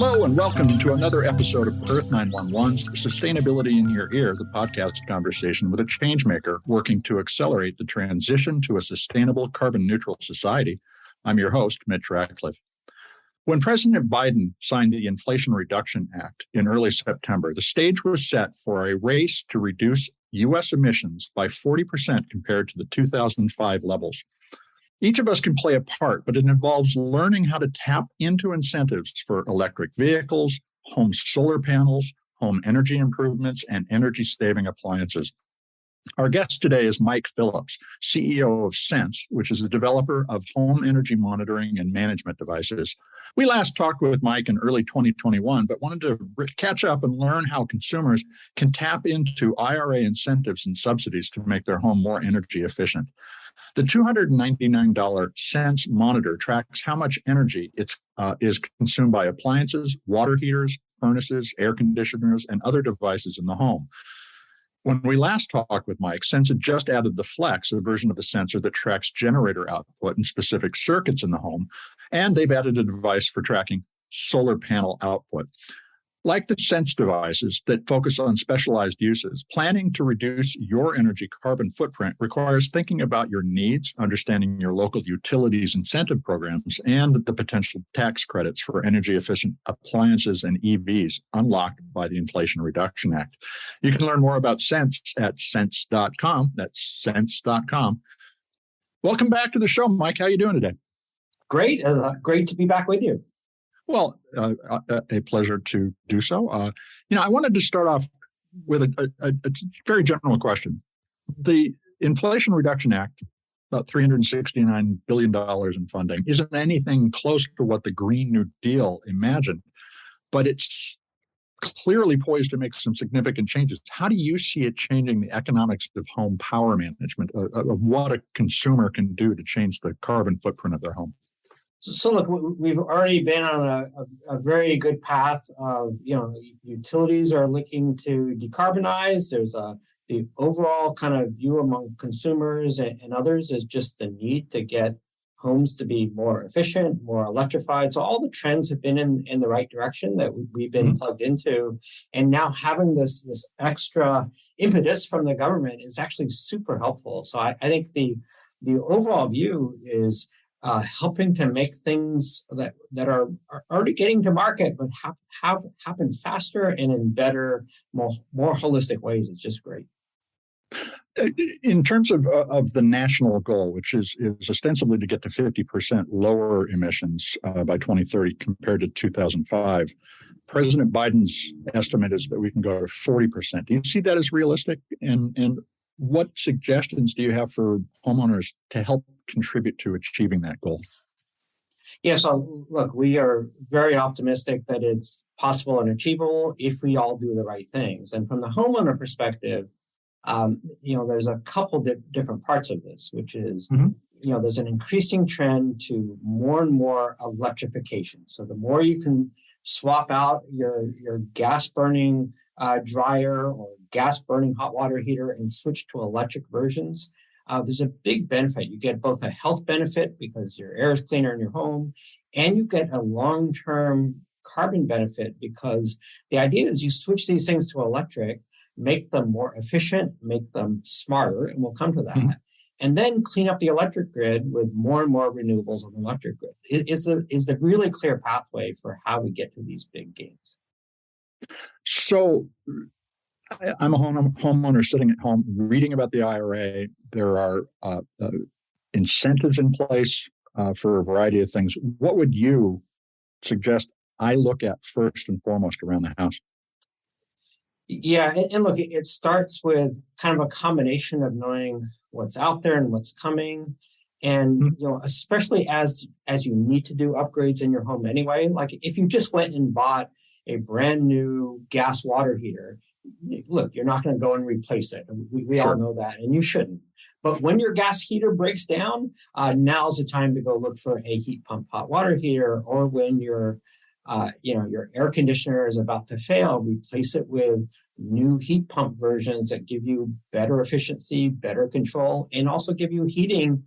Hello and welcome to another episode of Earth911's Sustainability in Your Ear, the podcast conversation with a changemaker working to accelerate the transition to a sustainable carbon-neutral society. I'm your host, Mitch Ratcliffe. When President Biden signed the Inflation Reduction Act in early September, the stage was set for a race to reduce U.S. emissions by 40% compared to the 2005 levels. Each of us can play a part, but it involves learning how to tap into incentives for electric vehicles, home solar panels, home energy improvements, and energy-saving appliances. Our guest today is Mike Phillips, CEO of Sense, which is a developer of home energy monitoring and management devices. We last talked with Mike in early 2021, but wanted to catch up and learn how consumers can tap into IRA incentives and subsidies to make their home more energy efficient. The $299 Sense monitor tracks how much energy is consumed by appliances, water heaters, furnaces, air conditioners, and other devices in the home. When we last talked with Mike, Sense had just added the Flex, a version of the sensor that tracks generator output and specific circuits in the home, and they've added a device for tracking solar panel output. Like the Sense devices that focus on specialized uses, planning to reduce your energy carbon footprint requires thinking about your needs, understanding your local utilities incentive programs, and the potential tax credits for energy-efficient appliances and EVs unlocked by the Inflation Reduction Act. You can learn more about Sense at sense.com. That's sense.com. Welcome back to the show, Mike. How are you doing today? Great. Great to be back with you. Well, a pleasure to do so. I wanted to start off with a very general question. The Inflation Reduction Act, about $369 billion in funding, isn't anything close to what the Green New Deal imagined, but it's clearly poised to make some significant changes. How do you see it changing the economics of home power management, of what a consumer can do to change the carbon footprint of their home? So look, we've already been on a very good path of, utilities are looking to decarbonize. There's the overall kind of view among consumers and others is just the need to get homes to be more efficient, more electrified. So all the trends have been in the right direction that we've been plugged into. And now having this extra impetus from the government is actually super helpful. So I think the overall view is helping to make things that are already getting to market, but have happen faster and in better, more holistic ways. It's just great. In terms of the national goal, which is ostensibly to get to 50% lower emissions by 2030 compared to 2005, President Biden's estimate is that we can go to 40%. Do you see that as realistic? And what suggestions do you have for homeowners to help contribute to achieving that goal? Yeah, so look, we are very optimistic that it's possible and achievable if we all do the right things. And from the homeowner perspective, there's a couple different parts of this, which is, there's an increasing trend to more and more electrification. So the more you can swap out your gas burning dryer or gas burning hot water heater and switch to electric versions, there's a big benefit. You get both a health benefit because your air is cleaner in your home, and you get a long-term carbon benefit because the idea is you switch these things to electric, make them more efficient, make them smarter, and we'll come to that, and then clean up the electric grid with more and more renewables on the electric grid. Is the really clear pathway for how we get to these big gains. So I'm a homeowner sitting at home reading about the IRA. There are incentives in place for a variety of things. What would you suggest I look at first and foremost around the house? Yeah, and look, it starts with kind of a combination of knowing what's out there and what's coming. And, especially as you need to do upgrades in your home anyway, like if you just went and bought a brand new gas water heater, look, you're not going to go and replace it. We all know that, and you shouldn't. But when your gas heater breaks down, now's the time to go look for a heat pump hot water heater, or when your air conditioner is about to fail, replace it with new heat pump versions that give you better efficiency, better control, and also give you heating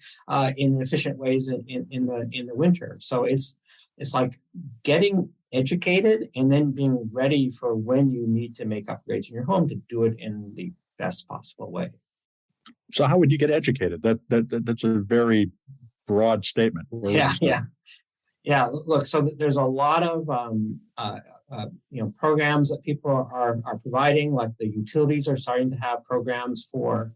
in efficient ways in the winter. So it's like getting educated and then being ready for when you need to make upgrades in your home to do it in the best possible way. So how would you get educated? That's a very broad statement. Yeah. Look, so there's a lot of programs that people are providing, like the utilities are starting to have programs for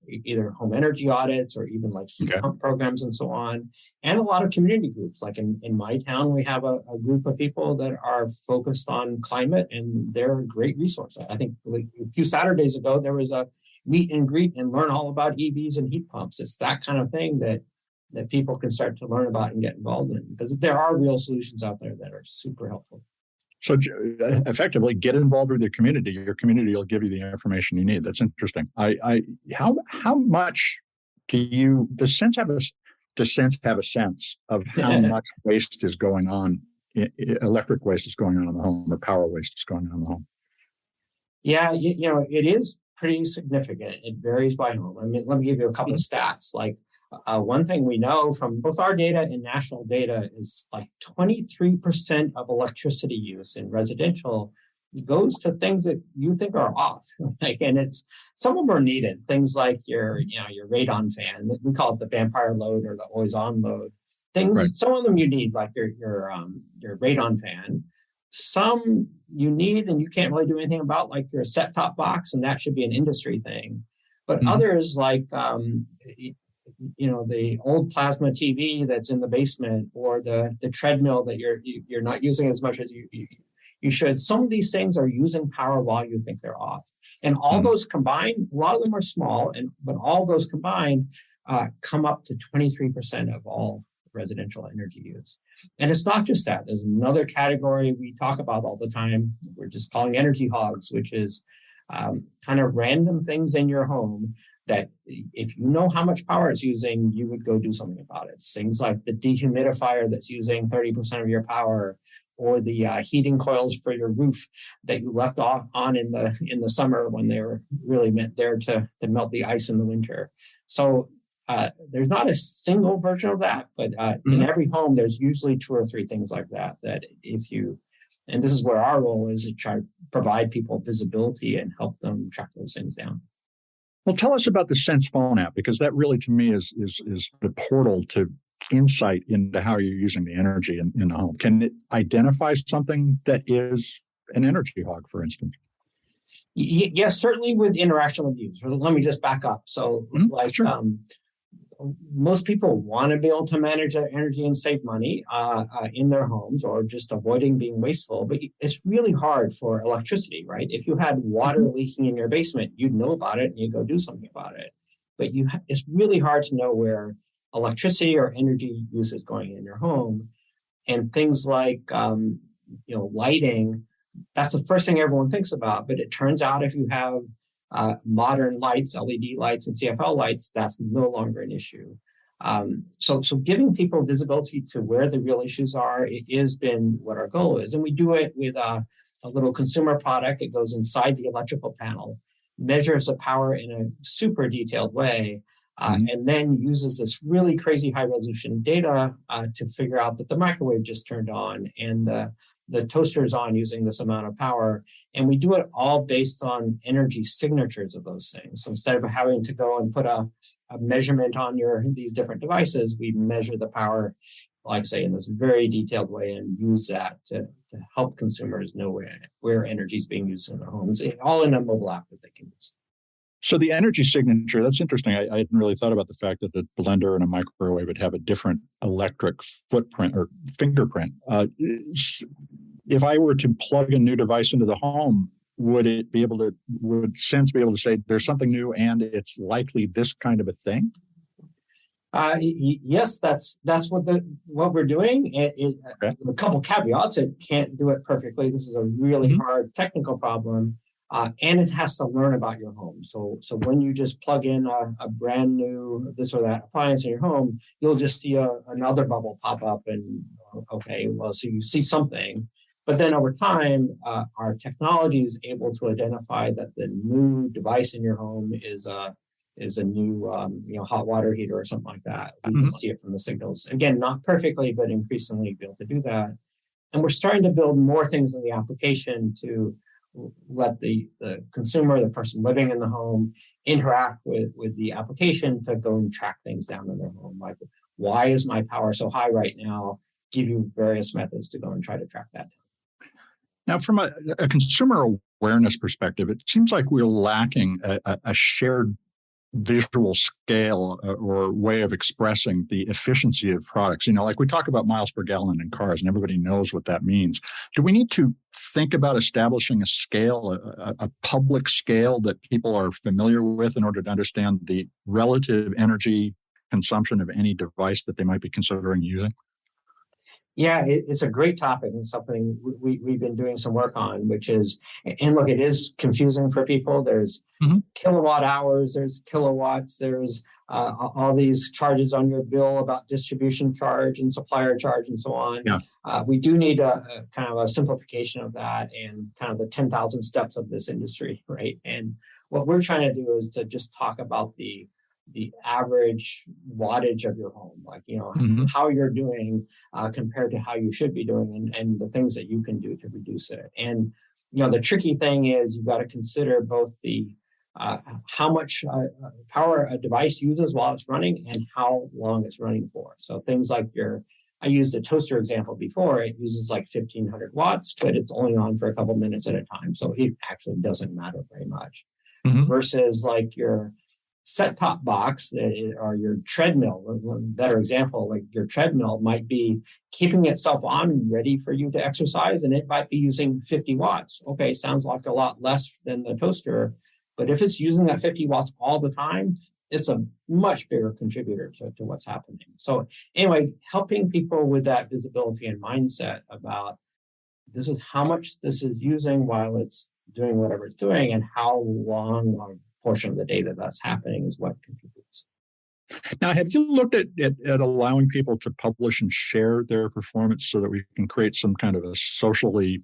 either home energy audits or even like heat pump programs and so on. And a lot of community groups. Like in my town, we have a group of people that are focused on climate, and they're a great resource. I think like a few Saturdays ago, there was a meet and greet and learn all about EVs and heat pumps. It's that kind of thing that people can start to learn about and get involved in, because there are real solutions out there that are super helpful. So effectively, get involved with your community. Your community will give you the information you need. That's interesting. How much does Sense have a sense of how much waste is going on, electric waste is going on in the home, or power waste is going on in the home? Yeah, it is pretty significant. It varies by home. I mean, let me give you a couple of stats. Like one thing we know from both our data and national data is like 23% of electricity use in residential goes to things that you think are off. And it's some of them are needed. Things like your radon fan, we call it the vampire load or the always on load. Things, right. Some of them you need, like your radon fan. Some you need and you can't really do anything about, like your set-top box, and that should be an industry thing. But others like the old plasma TV that's in the basement, or the treadmill that you're not using as much as you should. Some of these things are using power while you think they're off. And all those combined, a lot of them are small, but all those combined come up to 23% of all residential energy use. And it's not just that. There's another category we talk about all the time. We're just calling energy hogs, which is kind of random things in your home that if you know how much power it's using, you would go do something about it. Things like the dehumidifier that's using 30% of your power, or the heating coils for your roof that you left on in the summer when they were really meant there to melt the ice in the winter. So there's not a single version of that, but in every home, there's usually 2 or 3 things like that and this is where our role is, to try to provide people visibility and help them track those things down. Well, tell us about the Sense phone app, because that really, to me, is the portal to insight into how you're using the energy in the home. Can it identify something that is an energy hog, for instance? Yes, certainly with interaction with users. Let me just back up. So, sure. Most people want to be able to manage their energy and save money in their homes, or just avoiding being wasteful. But it's really hard for electricity, right? If you had water leaking in your basement, you'd know about it and you'd go do something about it. But it's really hard to know where electricity or energy use is going in your home. And things like lighting, that's the first thing everyone thinks about. But it turns out if you have modern lights, LED lights and CFL lights, that's no longer an issue. So giving people visibility to where the real issues are, it has been what our goal is. And we do it with a little consumer product. It goes inside the electrical panel, measures the power in a super detailed way, and then uses this really crazy high resolution data to figure out that the microwave just turned on and the toaster is on using this amount of power. And we do it all based on energy signatures of those things. So instead of having to go and put a measurement on these different devices, we measure the power, like I say, in this very detailed way, and use that to help consumers know where energy is being used in their homes, all in a mobile app that they can use. So the energy signature, that's interesting. I hadn't really thought about the fact that the blender and a microwave would have a different electric footprint or fingerprint. If I were to plug a new device into the home, would Sense be able to say there's something new and it's likely this kind of a thing? Yes, that's what we're doing. A couple caveats: it can't do it perfectly. This is a really hard technical problem. And it has to learn about your home. So when you just plug in a brand new this or that appliance in your home, you'll just see another bubble pop up, and so you see something. But then over time, our technology is able to identify that the new device in your home is a new hot water heater or something like that. We can see it from the signals. Again, not perfectly, but increasingly be able to do that. And we're starting to build more things in the application to let the consumer, the person living in the home, interact with the application to go and track things down in their home. Like, why is my power so high right now? Give you various methods to go and try to track that down. Now, from a consumer awareness perspective, it seems like we're lacking a shared visual scale or way of expressing the efficiency of products. Like we talk about miles per gallon in cars, and everybody knows what that means. Do we need to think about establishing a scale, a public scale that people are familiar with in order to understand the relative energy consumption of any device that they might be considering using? Yeah, it's a great topic and something we've been doing some work on, which is, and look, it is confusing for people. There's kilowatt hours, there's kilowatts, there's all these charges on your bill about distribution charge and supplier charge and so on. Yeah. We do need a kind of a simplification of that and kind of the 10,000 steps of this industry, right? And what we're trying to do is to just talk about the average wattage of your home, like, how you're doing compared to how you should be doing and the things that you can do to reduce it. And, the tricky thing is you've got to consider both the how much power a device uses while it's running and how long it's running for. So things like I used a toaster example before. It uses like 1,500 watts, but it's only on for a couple minutes at a time. So it actually doesn't matter very much. Versus like your set-top box or your treadmill. One better example, like your treadmill might be keeping itself on ready for you to exercise, and it might be using 50 watts. Okay, sounds like a lot less than the toaster, but if it's using that 50 watts all the time, it's a much bigger contributor to what's happening. So anyway, helping people with that visibility and mindset about this is how much this is using while it's doing whatever it's doing, and how long a portion of the data that's happening is what contributes. Now, have you looked at allowing people to publish and share their performance so that we can create some kind of a socially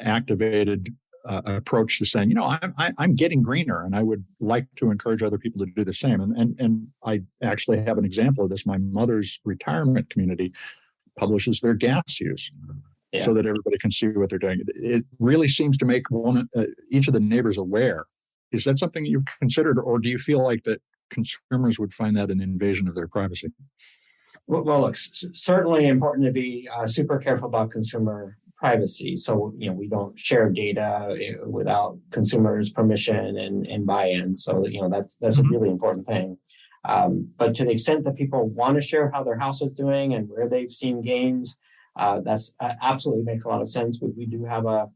activated approach to saying, I'm getting greener, and I would like to encourage other people to do the same. And I actually have an example of this. My mother's retirement community publishes their gas use. Yeah. So that everybody can see what they're doing. It really seems to make each of the neighbors aware. Is that something you've considered, or do you feel like that consumers would find that an invasion of their privacy? Well, it's certainly important to be super careful about consumer privacy. So, we don't share data without consumers' permission and buy-in. So, that's a really important thing. But to the extent that people want to share how their house is doing and where they've seen gains, that's absolutely makes a lot of sense. We do have a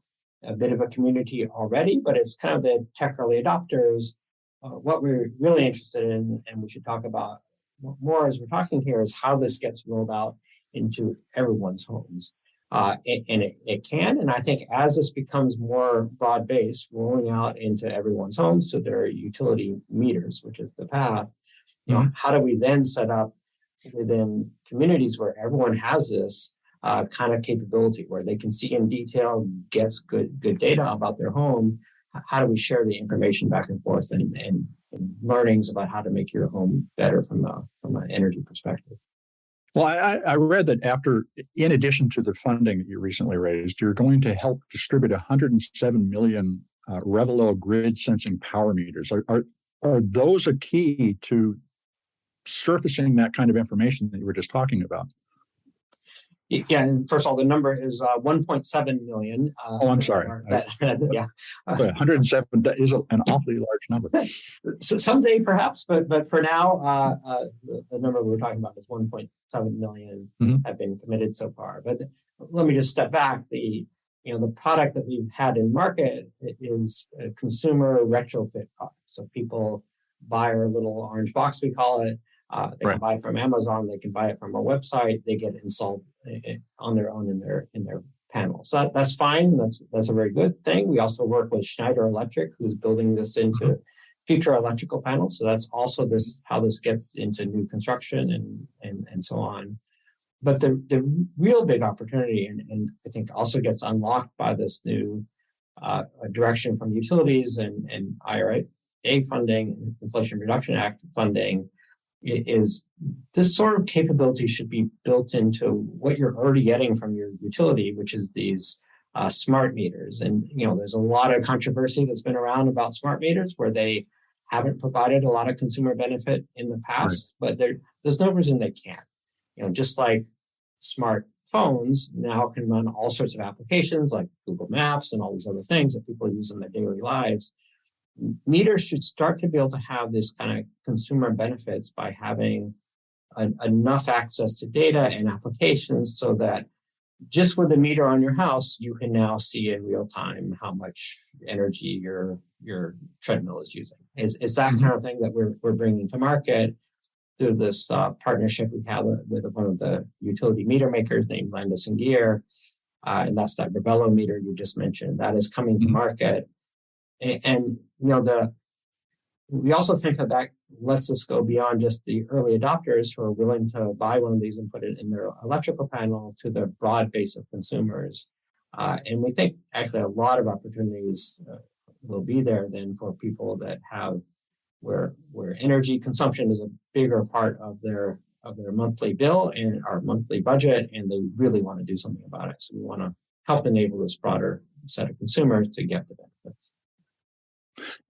bit of a community already, but it's kind of the tech early adopters. What we're really interested in, and we should talk about more as we're talking here, is how this gets rolled out into everyone's homes. And it can, and I think as this becomes more broad-based, rolling out into everyone's homes, so there are utility meters, which is the path, how do we then set up within communities where everyone has this kind of capability where they can see in detail, gets good data about their home. How do we share the information back and forth and learnings about how to make your home better from an energy perspective? Well, I read that in addition to the funding that you recently raised, you're going to help distribute 107 million Revelo grid sensing power meters. Are those a key to surfacing that kind of information that you were just talking about? Yeah, and first of all, the number is 1.7 million. I'm sorry. 107 is an awfully large number. So someday, perhaps, but for now, the number we're talking about is 1.7 million have been committed so far. But let me just step back. The product that we've had in market is a consumer retrofit product. So people buy our little orange box, we call it. They can buy it from Amazon. They can buy it from our website. They get it installed on their own in their panel. So that's fine. That's a very good thing. We also work with Schneider Electric, who's building this into future electrical panels. So that's also how this gets into new construction and so on. But the real big opportunity, and I think also gets unlocked by this new direction from utilities and IRA funding, Inflation Reduction Act funding, is this sort of capability should be built into what you're already getting from your utility, which is these smart meters. And, there's a lot of controversy that's been around about smart meters where they haven't provided a lot of consumer benefit in the past, right. But there's no reason they can't. Just like smartphones now can run all sorts of applications like Google Maps and all these other things that people use in their daily lives. Meters should start to be able to have this kind of consumer benefits by having enough access to data and applications so that just with the meter on your house, you can now see in real time how much energy your treadmill is using. Is that kind of thing that we're bringing to market through this partnership we have with one of the utility meter makers named Landis & Gyr, and that's that Rebello meter you just mentioned. That is coming to market. And we also think that lets us go beyond just the early adopters who are willing to buy one of these and put it in their electrical panel to the broad base of consumers. And we think actually a lot of opportunities will be there then for people that have where energy consumption is a bigger part of their monthly bill and our monthly budget, and they really want to do something about it. So we want to help enable this broader set of consumers to get the benefits.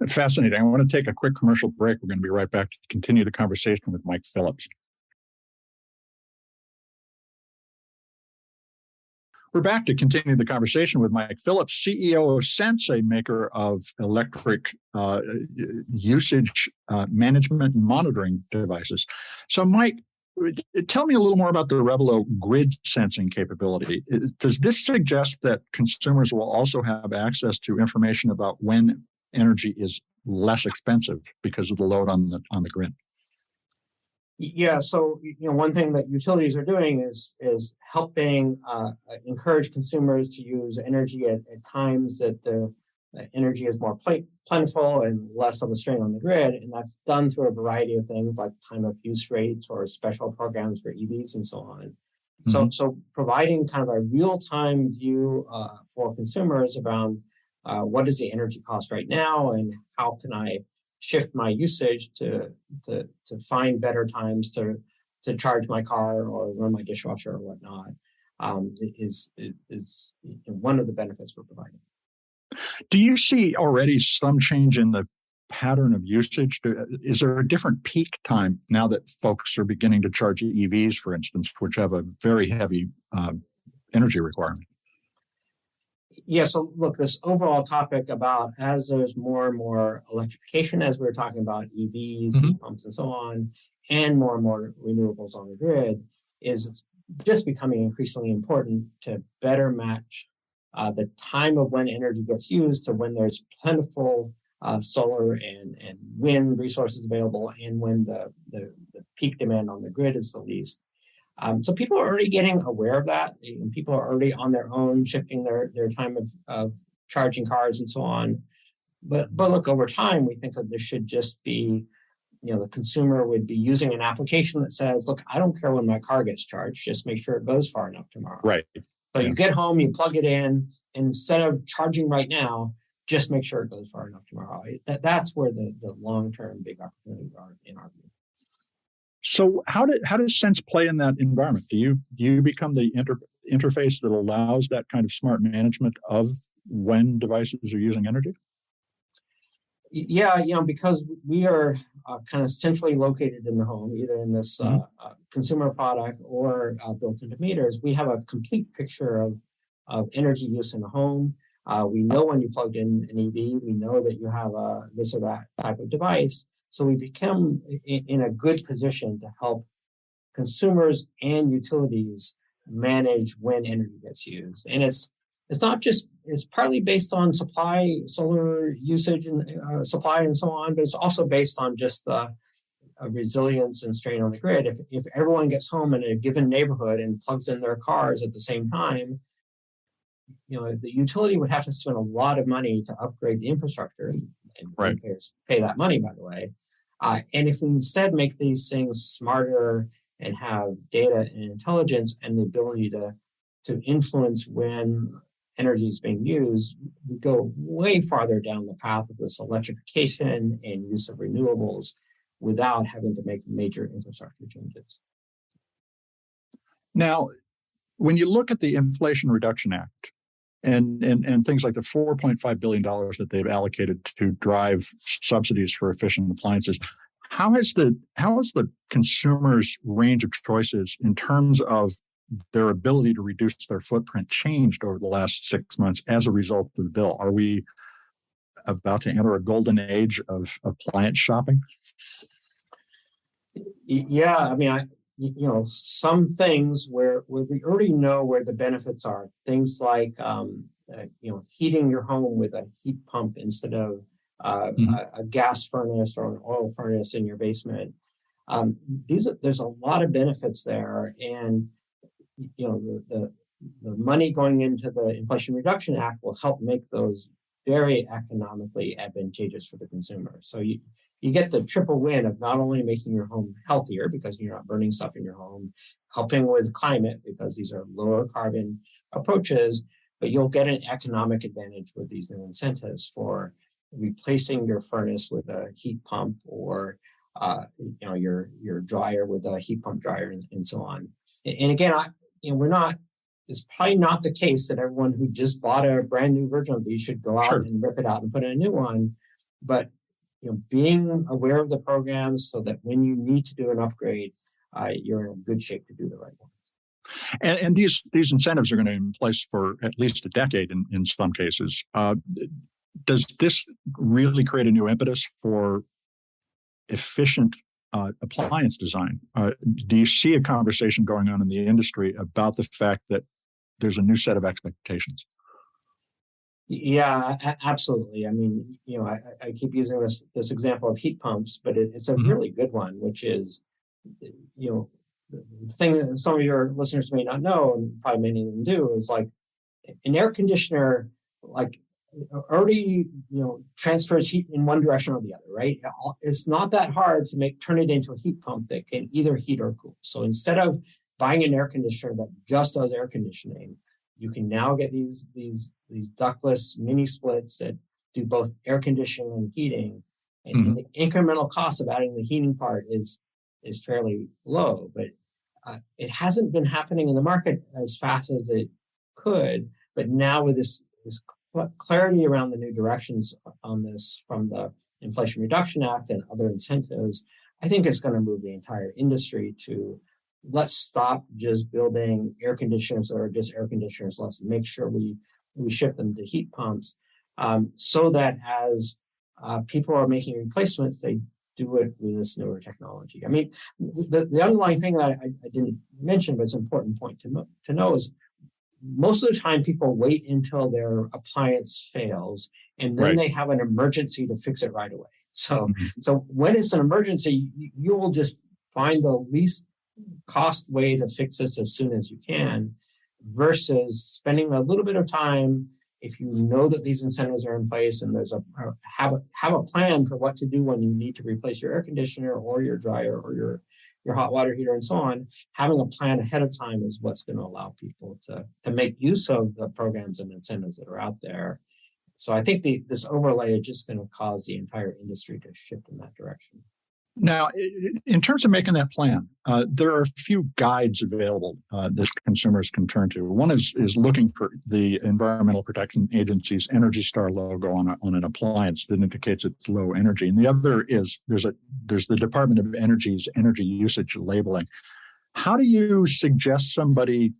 Fascinating. I want to take a quick commercial break. We're going to be right back to continue the conversation with Mike Phillips. We're back to continue the conversation with Mike Phillips, CEO of Sense, a maker of electric usage management and monitoring devices. So, Mike, tell me a little more about the Rebello grid sensing capability. Does this suggest that consumers will also have access to information about when energy is less expensive because of the load on the grid? Yeah, so one thing that utilities are doing is helping encourage consumers to use energy at times that the energy is more plentiful and less of a strain on the grid, and that's done through a variety of things like time of use rates or special programs for EVs and so on. Mm-hmm. So providing kind of a real-time view for consumers around what is the energy cost right now and how can I shift my usage to find better times to charge my car or run my dishwasher or whatnot is one of the benefits we're providing. Do you see already some change in the pattern of usage? Is there a different peak time now that folks are beginning to charge EVs, for instance, which have a very heavy energy requirement? Yeah, so look, this overall topic about as there's more and more electrification, as we were talking about EVs, heat pumps, and so on, and more renewables on the grid, is just becoming increasingly important to better match the time of when energy gets used to when there's plentiful solar and wind resources available and when the peak demand on the grid is the least. So people are already getting aware of that, and people are already on their own shifting their time of charging cars and so on. But look, over time, we think that there should just be, the consumer would be using an application that says, look, I don't care when my car gets charged, just make sure it goes far enough tomorrow. Right. So you get home, you plug it in, and instead of charging right now, just make sure it goes far enough tomorrow. That's where the long-term big opportunities are in our view. So how does Sense play in that environment? Do you become the interface that allows that kind of smart management of when devices are using energy? Yeah, because we are kind of centrally located in the home, either in this consumer product or built into meters. We have a complete picture of energy use in the home. We know when you plugged in an EV. We know that you have this or that type of device. So we become in a good position to help consumers and utilities manage when energy gets used. And it's not just, it's partly based on solar usage and supply and so on, but it's also based on just the resilience and strain on the grid. If everyone gets home in a given neighborhood and plugs in their cars at the same time, the utility would have to spend a lot of money to upgrade the infrastructure, and right. Pay that money, by the way. And if we instead make these things smarter and have data and intelligence and the ability to influence when energy is being used, we go way farther down the path of this electrification and use of renewables without having to make major infrastructure changes. Now, when you look at the Inflation Reduction Act and things like the $4.5 billion that they've allocated to drive subsidies for efficient appliances, how has the consumer's range of choices in terms of their ability to reduce their footprint changed over the last 6 months as a result of the bill? Are we about to enter a golden age of appliance shopping? Yeah, I mean, some things where we already know where the benefits are. Things like heating your home with a heat pump instead of a gas furnace or an oil furnace in your basement. There's a lot of benefits there, and the money going into the Inflation Reduction Act will help make those very economically advantageous for the consumer. So you get the triple win of not only making your home healthier because you're not burning stuff in your home, helping with climate because these are lower carbon approaches, but you'll get an economic advantage with these new incentives for replacing your furnace with a heat pump or your dryer with a heat pump dryer and so on. And again, it's probably not the case that everyone who just bought a brand new version of these should go out and rip it out and put in a new one. But being aware of the programs so that when you need to do an upgrade, you're in good shape to do the right one. And these incentives are going to be in place for at least a decade in some cases. Does this really create a new impetus for efficient appliance design? Do you see a conversation going on in the industry about the fact that there's a new set of expectations? Yeah, absolutely. I mean, I keep using this example of heat pumps, but it's a really good one, which is, the thing that some of your listeners may not know, and probably many of them do, is like an air conditioner, like already, transfers heat in one direction or the other, right? It's not that hard to turn it into a heat pump that can either heat or cool. So instead of buying an air conditioner that just does air conditioning, you can now get these ductless mini splits that do both air conditioning and heating. And the incremental cost of adding the heating part is fairly low, but it hasn't been happening in the market as fast as it could. But now with this clarity around the new directions on this from the Inflation Reduction Act and other incentives, I think it's going to move the entire industry to let's stop just building air conditioners that are just air conditioners. Let's make sure we shift them to heat pumps so that as people are making replacements, they do it with this newer technology. I mean, the underlying thing that I didn't mention, but it's an important point to know is most of the time people wait until their appliance fails and then they have an emergency to fix it right away. So when it's an emergency, you will just find the least cost way to fix this as soon as you can versus spending a little bit of time if you know that these incentives are in place and there's have a plan for what to do when you need to replace your air conditioner or your dryer or your hot water heater and so on. Having a plan ahead of time is what's going to allow people to make use of the programs and incentives that are out there. So I think this overlay is just going to cause the entire industry to shift in that direction. Now, in terms of making that plan, there are a few guides available that consumers can turn to. One is looking for the Environmental Protection Agency's Energy Star logo on an appliance that indicates it's low energy, and the other is there's the Department of Energy's energy usage labeling. How do you suggest somebody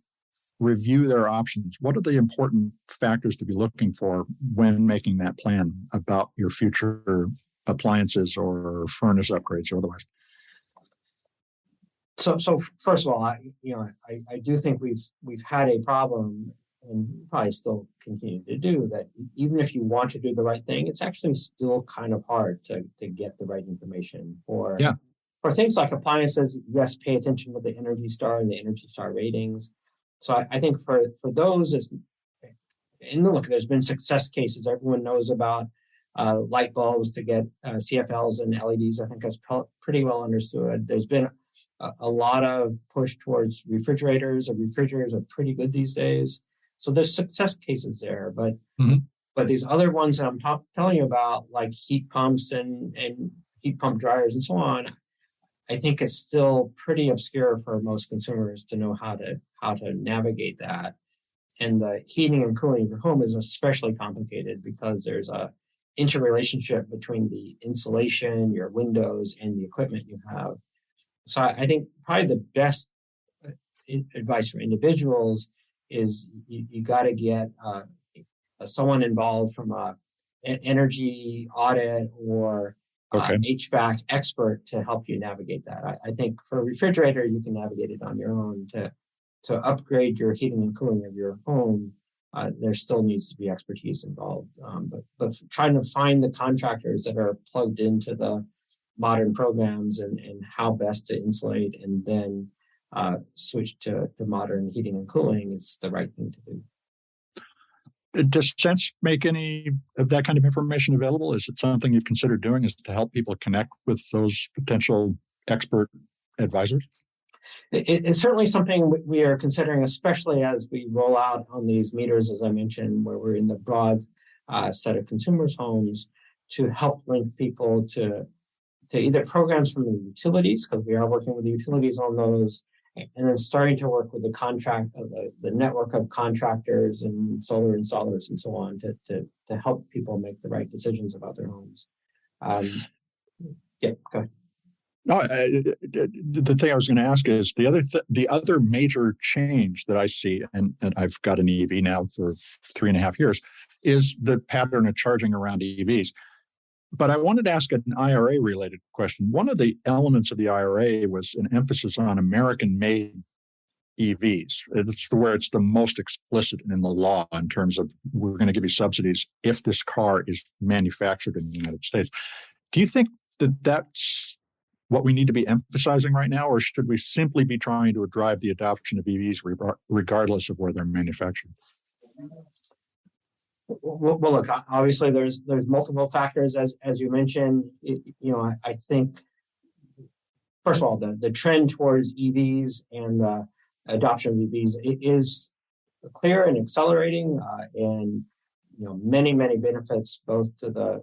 review their options? What are the important factors to be looking for when making that plan about your future appliances or furnace upgrades or otherwise? So first of all, I do think we've had a problem and probably still continue to do that. Even if you want to do the right thing, it's actually still kind of hard to get the right information for things like appliances. Yes, pay attention to the Energy Star and the Energy Star ratings. So I think for those, there's been success cases everyone knows about. Light bulbs to get CFLs and LEDs. I think that's pretty well understood. There's been a lot of push towards refrigerators. Refrigerators are pretty good these days. So there's success cases there. But these other ones that I'm telling you about, like heat pumps and heat pump dryers and so on, I think it's still pretty obscure for most consumers to know how to navigate that. And the heating and cooling of your home is especially complicated because there's a interrelationship between the insulation, your windows, and the equipment you have. So I think probably the best advice for individuals is you got to get someone involved from an energy audit or HVAC expert to help you navigate that. I think for a refrigerator, you can navigate it on your own. To upgrade your heating and cooling of your home, there still needs to be expertise involved. But trying to find the contractors that are plugged into the modern programs and how best to insulate and then switch to modern heating and cooling is the right thing to do. Does Sense make any of that kind of information available? Is it something you've considered doing, is to help people connect with those potential expert advisors? It's certainly something we are considering, especially as we roll out on these meters, as I mentioned, where we're in the broad set of consumers' homes to help link people to either programs from the utilities, because we are working with the utilities on those, and then starting to work with the network of contractors and solar installers and so on to help people make the right decisions about their homes. Go ahead. No, the thing I was going to ask is the other major change that I see, and I've got an EV now for 3.5 years, is the pattern of charging around EVs. But I wanted to ask an IRA-related question. One of the elements of the IRA was an emphasis on American-made EVs. It's where it's the most explicit in the law in terms of we're going to give you subsidies if this car is manufactured in the United States. Do you think that that's what we need to be emphasizing right now, or should we simply be trying to drive the adoption of EVs regardless of where they're manufactured? Well, look, obviously there's multiple factors as you mentioned. I think first of all the trend towards EVs and the adoption of EVs is clear and accelerating, and many benefits both to the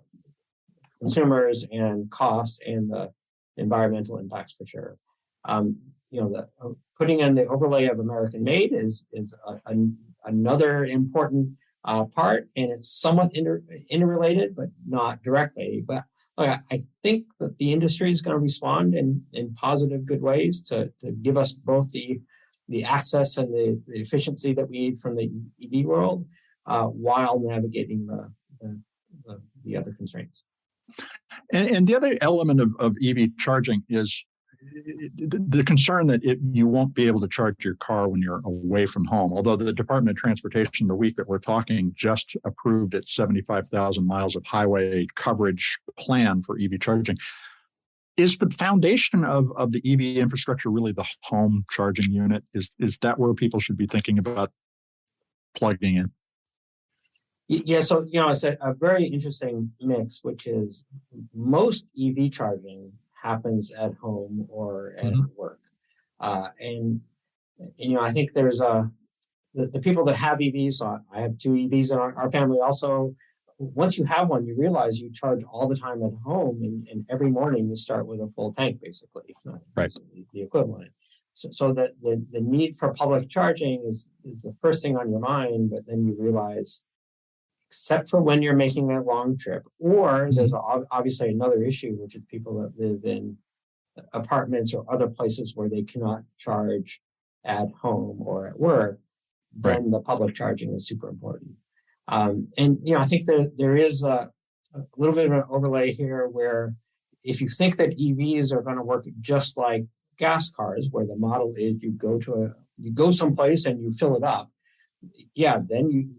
consumers and costs and the environmental impacts for sure. Putting in the overlay of American made is another important part, and it's somewhat interrelated, but not directly. But I think that the industry is going to respond in positive, good ways to give us both the access and the efficiency that we need from the EV world, while navigating the other constraints. And the other element of EV charging is the concern that you won't be able to charge your car when you're away from home. Although the Department of Transportation, the week that we're talking, just approved its 75,000 miles of highway coverage plan for EV charging. Is the foundation of the EV infrastructure really the home charging unit? Is that where people should be thinking about plugging in? Yeah, so it's a very interesting mix, which is most EV charging happens at home or at work, and I think there's the people that have EVs. So I have 2 EVs in our family. Also, once you have one, you realize you charge all the time at home, and every morning you start with a full tank, basically, if not the equivalent. So that the need for public charging is the first thing on your mind, but then you realize, except for when you're making a long trip, or there's obviously another issue, which is people that live in apartments or other places where they cannot charge at home or at work, then the public charging is super important. And I think there is a little bit of an overlay here where if you think that EVs are going to work just like gas cars, where the model is you go someplace and you fill it up, then you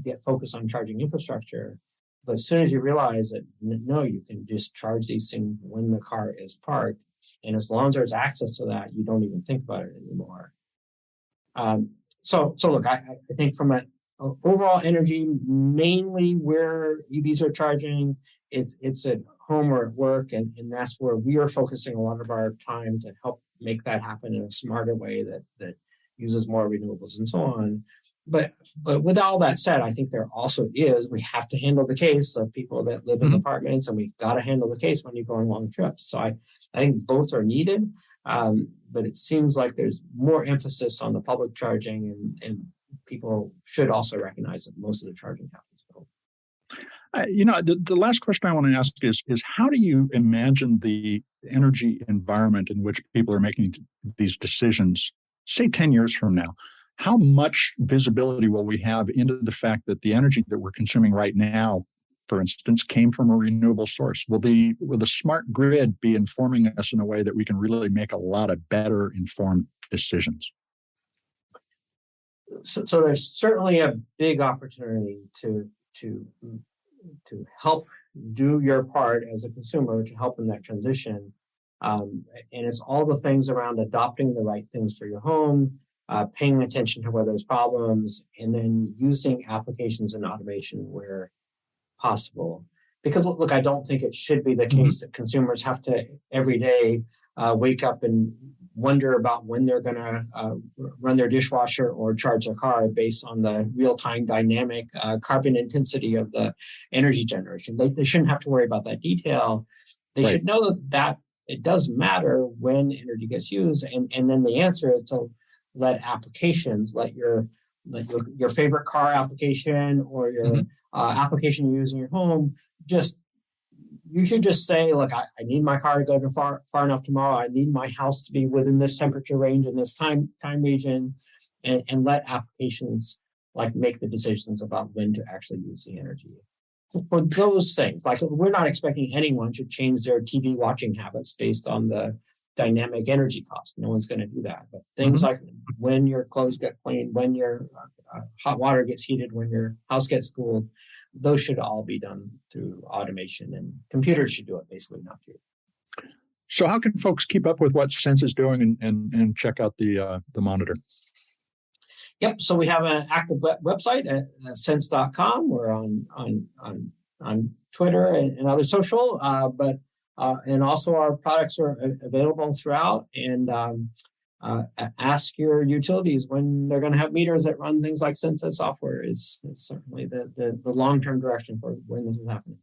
get focused on charging infrastructure. But as soon as you realize that, no, you can just charge these things when the car is parked. And as long as there's access to that, you don't even think about it anymore. So look, I think from an overall energy, mainly where EVs are charging, it's at home or at work. And that's where we are focusing a lot of our time to help make that happen in a smarter way that uses more renewables and so on. but with all that said, I think there also is, we have to handle the case of people that live in apartments, and we got to handle the case when you're going long trips. So I think both are needed, but it seems like there's more emphasis on the public charging, and people should also recognize that most of the charging happens at home. The last question I want to ask is how do you imagine the energy environment in which people are making these decisions, say 10 years from now? How much visibility will we have into the fact that the energy that we're consuming right now, for instance, came from a renewable source? Will the smart grid be informing us in a way that we can really make a lot of better informed decisions? So there's certainly a big opportunity to help do your part as a consumer to help in that transition. And it's all the things around adopting the right things for your home, paying attention to where there's problems, and then using applications and automation where possible. Because look, I don't think it should be the case that consumers have to every day wake up and wonder about when they're going to run their dishwasher or charge their car based on the real-time dynamic carbon intensity of the energy generation. They shouldn't have to worry about that detail. They should know that it does matter when energy gets used, and then the answer is to let applications, let your favorite car application or your application you use in your home, you should just say, look, I need my car to go to far enough tomorrow. I need my house to be within this temperature range and this time region, and let applications make the decisions about when to actually use the energy. For those things, we're not expecting anyone to change their TV watching habits based on the dynamic energy cost. No one's going to do that. But things like when your clothes get cleaned, when your hot water gets heated, when your house gets cooled, those should all be done through automation, and computers should do it basically, not you. So how can folks keep up with what Sense is doing and check out the monitor? Yep. So we have an active website at sense.com. We're on Twitter and other social, and also our products are available throughout. And ask your utilities when they're going to have meters that run things like Sense software. Is certainly the long-term direction for when this is happening.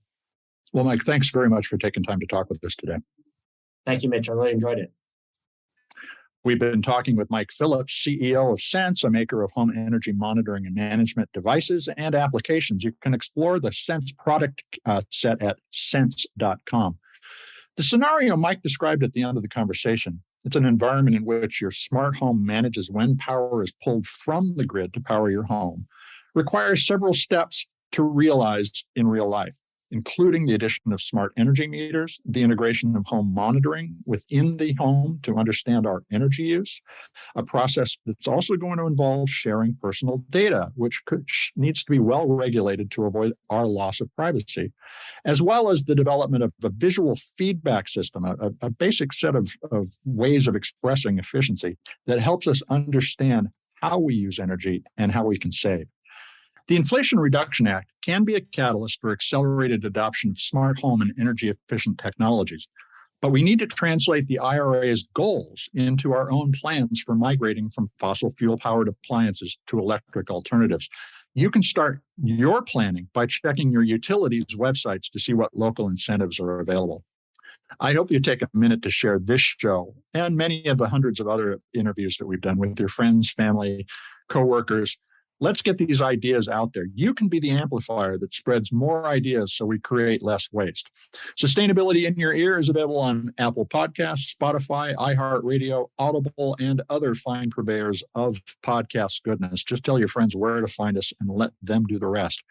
Well, Mike, thanks very much for taking time to talk with us today. Thank you, Mitch. I really enjoyed it. We've been talking with Mike Phillips, CEO of Sense, a maker of home energy monitoring and management devices and applications. You can explore the Sense product set at sense.com. The scenario Mike described at the end of the conversation, it's an environment in which your smart home manages when power is pulled from the grid to power your home, requires several steps to realize in real life, including the addition of smart energy meters, the integration of home monitoring within the home to understand our energy use, a process that's also going to involve sharing personal data, which needs to be well regulated to avoid our loss of privacy, as well as the development of a visual feedback system, a basic set of ways of expressing efficiency that helps us understand how we use energy and how we can save. The Inflation Reduction Act can be a catalyst for accelerated adoption of smart home and energy-efficient technologies, but we need to translate the IRA's goals into our own plans for migrating from fossil fuel-powered appliances to electric alternatives. You can start your planning by checking your utilities' websites to see what local incentives are available. I hope you take a minute to share this show and many of the hundreds of other interviews that we've done with your friends, family, coworkers. Let's get these ideas out there. You can be the amplifier that spreads more ideas so we create less waste. Sustainability in Your Ear is available on Apple Podcasts, Spotify, iHeartRadio, Audible, and other fine purveyors of podcast goodness. Just tell your friends where to find us and let them do the rest.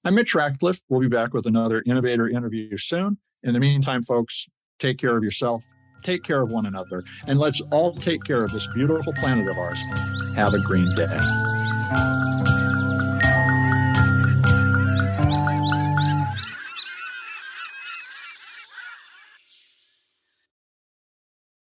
I'm Mitch Ratcliffe. We'll be back with another innovator interview soon. In the meantime, folks, take care of yourself, take care of one another, and let's all take care of this beautiful planet of ours. Have a green day.